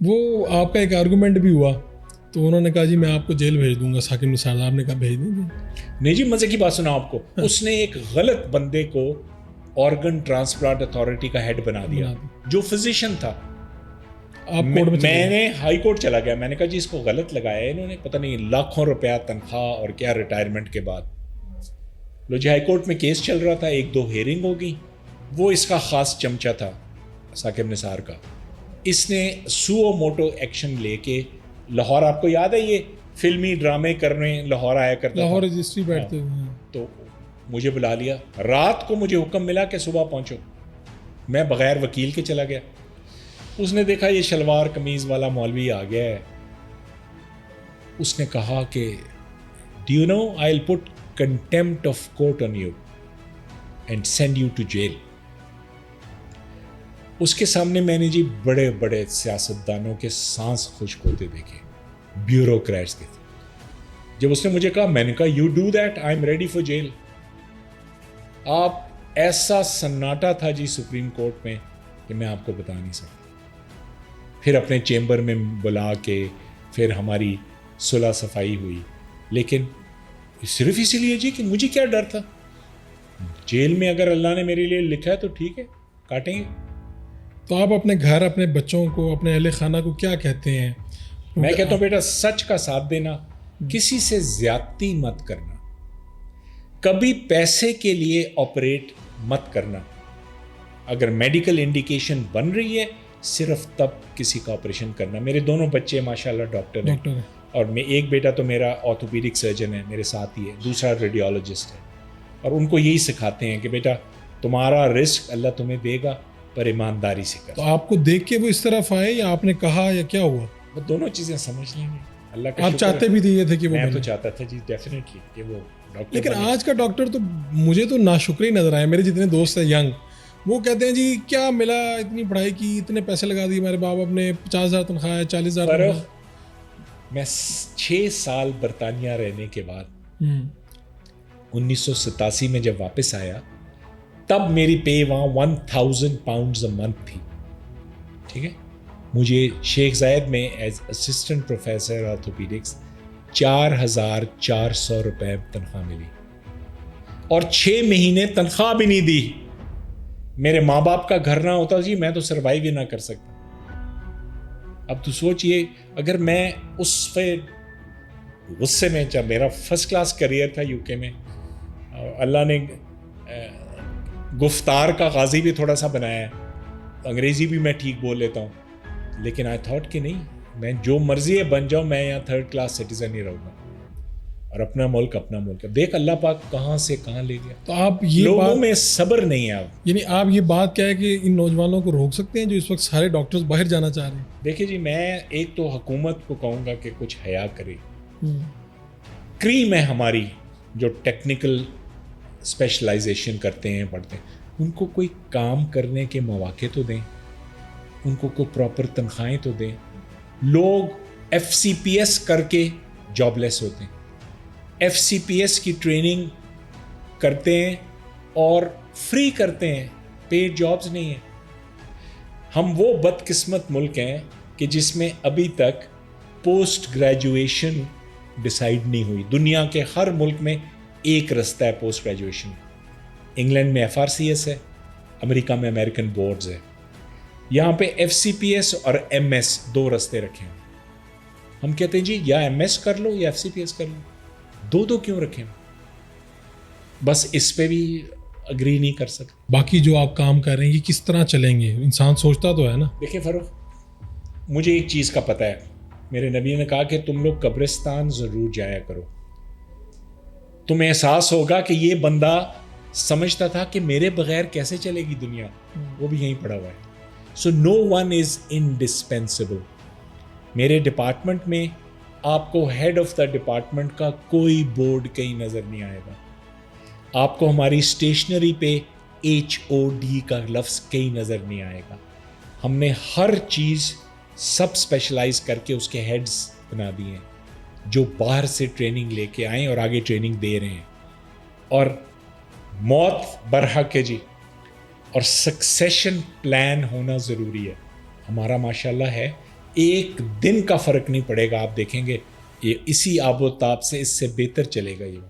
وہ آپ کا ایک آرگومنٹ بھی ہوا تو انہوں نے کہا جی میں آپ کو جیل بھیج دوں گا، ثاقب نثار صاحب نے کہا بھیج دیں گے. نہیں جی، مزے کی بات سنا آپ کو، اس نے ایک غلط بندے کو آرگن ٹرانسپلانٹ اتھارٹی کا ہیڈ بنا دیا جو فزیشین تھا. آپ کورٹ میں نے ہائی کورٹ چلا گیا، میں نے کہا جی اس کو غلط لگایا ہے انہوں نے، پتہ نہیں لاکھوں روپیہ تنخواہ اور کیا ریٹائرمنٹ کے بعد. لو جی، ہائی کورٹ میں کیس چل رہا تھا، 1-2 ہیئرنگ ہوگی. وہ اس کا خاص چمچہ تھا ثاقب نثار کا. اس نے سو موٹو ایکشن لے کے لاہور، آپ کو یاد ہے یہ فلمی ڈرامے کرنے لاہور آیا کرتا تھا، لاہور رجسٹری بیٹھتے ہوئے، تو مجھے بلا لیا رات کو، مجھے حکم ملا کہ صبح پہنچو. میں بغیر وکیل کے چلا گیا. اس نے دیکھا یہ شلوار قمیض والا مولوی آ گیا ہے. اس نے کہا کہ do you know I will put contempt of court on you and send you to jail. اس کے سامنے میں نے جی بڑے بڑے سیاستدانوں کے سانس خشک ہوتے دیکھے، بیوروکریٹس کے. جب اس نے مجھے کہا، میں نے کہا you do that, I am ready for jail. آپ ایسا سناٹا تھا جی سپریم کورٹ میں کہ میں آپ کو بتا نہیں سکتا. پھر اپنے چیمبر میں بلا کے پھر ہماری صلح صفائی ہوئی، لیکن صرف اسی لیے جی کہ مجھے کیا ڈر تھا، جیل میں اگر اللہ نے میرے لیے لکھا ہے تو ٹھیک ہے، کاٹیں گے. تو آپ اپنے گھر، اپنے بچوں کو، اپنے اہل خانہ کو کیا کہتے ہیں؟ میں کہتا ہوں بیٹا سچ کا ساتھ دینا، کسی سے زیادتی مت کرنا، کبھی پیسے کے لیے آپریٹ مت کرنا. اگر میڈیکل انڈیکیشن بن رہی ہے صرف تب کسی کا آپریشن کرنا. میرے دونوں بچے ماشاءاللہ ڈاکٹر ہیں، اور میں ایک بیٹا تو میرا آرتھوپیڈک سرجن ہے، میرے ساتھ ہی ہے، دوسرا ریڈیولوجسٹ ہے. اور ان کو یہی سکھاتے ہیں کہ بیٹا تمہارا رزق اللہ تمہیں دے گا پر ایمانداری سے کر. تو آپ کو دیکھ کے وہ اس طرف آئے یا آپ نے کہا یا کیا ہوا؟ وہ دونوں چیزیں سمجھ لیں گے. اللہ کا آپ چاہتے بھی یہ تھے کہ وہ، میں تو چاہتا تھا جی ڈیفینیٹلی کہ وہ ڈاکٹر. لیکن آج کا ڈاکٹر تو مجھے تو ناشکری نظر آیا. میرے جتنے دوست ہیں ینگ، وہ کہتے ہیں جی کیا ملا، اتنی پڑھائی کی، اتنے پیسے لگا دیے ہمارے باپ نے، 50,000 تنخواہ ہے، 40,000 تنخواہ. میں 6 سال برطانیہ رہنے کے بعد 1987 میں جب واپس آیا تب میری پے وہاں 1,000 پاؤنڈز اے منتھ تھی. ٹھیک ہے، مجھے شیخ زائد میں ایز اسسٹنٹ پروفیسر آرتھوپیڈکس 4,400 روپے تنخواہ ملی، اور 6 مہینے تنخواہ بھی نہیں دی. میرے ماں باپ کا گھر نہ ہوتا جی میں تو سروائیو ہی نہ کر سکتا. اب تو سوچئے اگر میں اس پہ غصے میں، جب میرا فرسٹ کلاس کریئر تھا یو کے میں، اللہ نے گفتار کا غازی بھی تھوڑا سا بنایا ہے، انگریزی بھی میں ٹھیک بول لیتا ہوں، لیکن آئی تھاٹ کہ نہیں، میں جو مرضی ہے بن جاؤں، میں یہاں 3rd کلاس سٹیزن ہی رہوں گا، اور اپنا ملک اپنا ملک. دیکھ اللہ پاک کہاں سے کہاں لے گیا. تو آپ یہ لوگوں میں صبر نہیں ہے. اب یعنی آپ یہ بات کیا ہے کہ ان نوجوانوں کو روک سکتے ہیں جو اس وقت سارے ڈاکٹرز باہر جانا چاہ رہے ہیں؟ دیکھیں جی، میں ایک تو حکومت کو کہوں گا کہ کچھ حیا کرے. کریم ہے ہماری جو ٹیکنیکل اسپیشلائزیشن کرتے ہیں، پڑھتے ہیں، ان کو کوئی کام کرنے کے مواقع تو دیں، ان کو کوئی پراپر تنخواہیں تو دیں. لوگ FCPS کر کے جاب لیس ہوتے ہیں. FCPS کی ٹریننگ کرتے ہیں اور فری کرتے ہیں، پیڈ جابز نہیں ہیں. ہم وہ بدقسمت ملک ہیں کہ جس میں ابھی تک پوسٹ گریجویشن ڈیسائیڈ نہیں ہوئی. دنیا کے ہر ملک میں ایک رستہ ہے پوسٹ گریجویشن. انگلینڈ میں FRCS ہے، امریکہ میں امریکن بورڈز ہے. یہاں پہ FCPS اور MS 2 رستے رکھے ہیں. ہم کہتے ہیں جی یا MS کر لو یا FCPS کر لو، دو کیوں رکھیں؟ بس اس پہ بھی اگری نہیں کر سکتے. باقی جو آپ کام کر رہے ہیں یہ کس طرح چلیں گے؟ انسان سوچتا تو ہے نا. دیکھیں فاروق، مجھے ایک چیز کا پتہ ہے، میرے نبی نے کہا کہ تم لوگ قبرستان ضرور جایا کرو. تمہیں احساس ہوگا کہ یہ بندہ سمجھتا تھا کہ میرے بغیر کیسے چلے گی دنیا، وہ بھی یہیں پڑا ہوا ہے. سو نو ون از انڈسپینسیبل. میرے ڈپارٹمنٹ میں آپ کو ہیڈ آف دا ڈپارٹمنٹ کا کوئی بورڈ کہیں نظر نہیں آئے گا. آپ کو ہماری اسٹیشنری پہ HOD کا لفظ کہیں نظر نہیں آئے گا. ہم نے ہر چیز سب اسپیشلائز کر کے اس کے ہیڈز بنا دیے ہیں جو باہر سے ٹریننگ لے کے آئیں اور آگے ٹریننگ دے رہے ہیں. اور موت برحق ہے جی، اور سکسیشن پلان ہونا ضروری ہے. ہمارا ماشاءاللہ ہے ایک دن کا فرق نہیں پڑے گا, آپ دیکھیں گے یہ اسی آب و تاب سے اس سے بہتر چلے گا یہ.